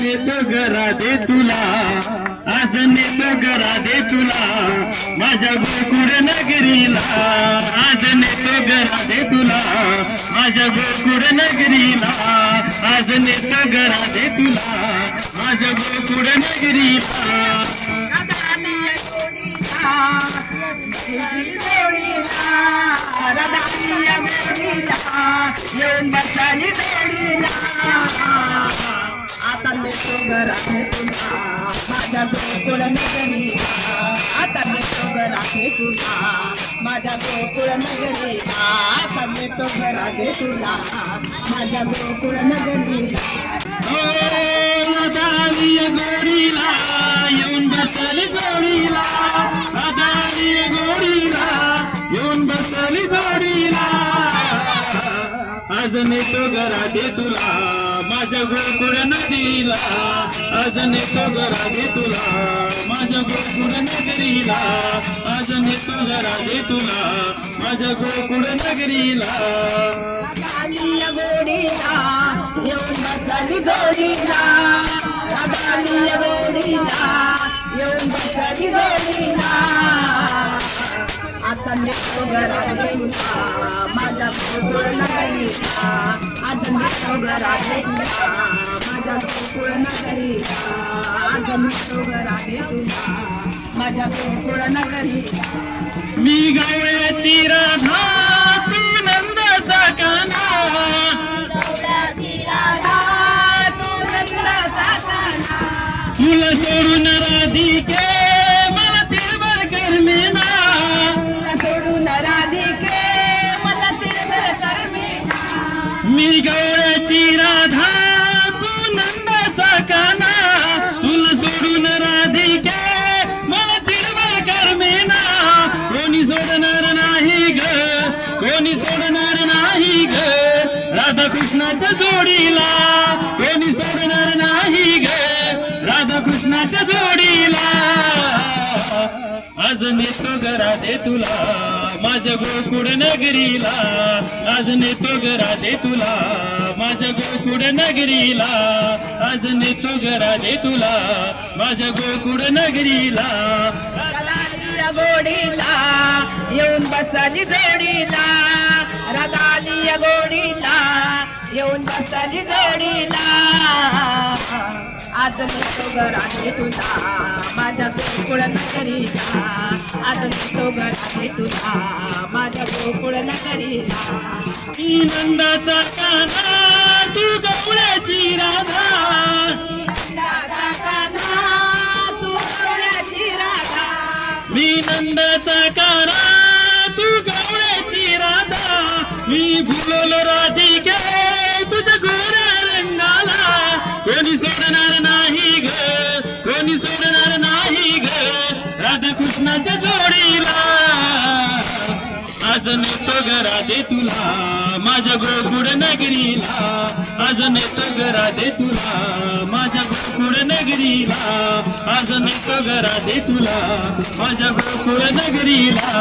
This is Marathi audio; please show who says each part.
Speaker 1: नेतो घरा दे तुला, आज नेतो घरा दे तुला, माझ्या गोकुळ नगरीला, आज नेतो घरा दे तुला, माझ्या गोकुळ नगरीला, आज नेतो घरा दे तुला, माझ्या गोकुळ नगरीला.
Speaker 2: येऊन बसली जोडीला, आता नेतो घरात तुला, माझ्या गोकुळ नगरीला, आता नेतो घरात तुला, माझ्या गोकुळ नगरीला, आता नेतो घरात तुला, माझ्या गोकुळ नगरीला.
Speaker 1: दाली गोडीला येऊन बसली जोडीला, दाली गोडीला येऊन बसली जोडीला, आज नेतो घरा दे तुला, माझ्या गोकुळ नगरीला, आज नेतो घरा दे तुला, माझ्या गोकुळ नगरीला, आज नेतो घरा दे तुला, माझ्या गोकुळ नगरीला.
Speaker 2: दाली गोडीला येऊन बसली जोडीला, दाली गोडीला येऊन बसली जोडीला, आता नेतो घरात तुला, माझ्या गोकुळ नगरीला, आज नेतो घरात तुला, माझ्या गोकुळ नगरीला, आज नेतो घरात तुला, माझ्या गोकुळ नगरीला.
Speaker 1: मी गवळ्याची राधा तू नंदाचा काना, तुला सोडून राधिके मला तिळभर करमेना,
Speaker 2: सोडून राधिके मला तिळभर करमेना.
Speaker 1: मी गवळ्याची राधा तू नंदाचा काना, तुला सोडून राधिके मला तिळभर करमेना. कोणी सोडणार नाही ग, कोणी सोडणार नाही ग, राधा कृष्णाच्या जोडीला, कोणी सोडणार नाही ग, राधा कृष्णाच्या जोडीला. आज नेतो घरा दे तुला, माझ्या गोकुळ नगरीला, आज नेतो घरा दे तुला, माझ्या गोकुळ नगरीला, आज नेतो घरा दे तुला, माझ्या गोकुळ नगरीला.
Speaker 2: राधाली गोडीला येऊन बसली जोडीला, राधाली गोडीला येऊन बसली जोडीला, आज नेतो घरात तुला, माझ्या गोकुळ नगरीला, आज नेतो घरात तुला, माझ्या गोकुळ नगरीला.
Speaker 1: मी नंदाचा काना तू गवळ्याची राधा,
Speaker 2: नंदाचा काना तू गवळ्याची राधा,
Speaker 1: मी नंदाचा काना तू गवळ्याची राधा, मी भुललो राधिके तुझ्या गोऱ्या रंगाला, कोणी सोडणार नाही ग, कोणी सोडणार नाही ग, राधा कृष्णाच्या जोडीला. आज नेतो घरा दे तुला, माझ्या गोकुळ नगरीला, आज नेतो घरा दे तुला, माझ्या गोकुळ नगरीला, आज नेतो घरा दे तुला, माझ्या गोकुळ नगरीला.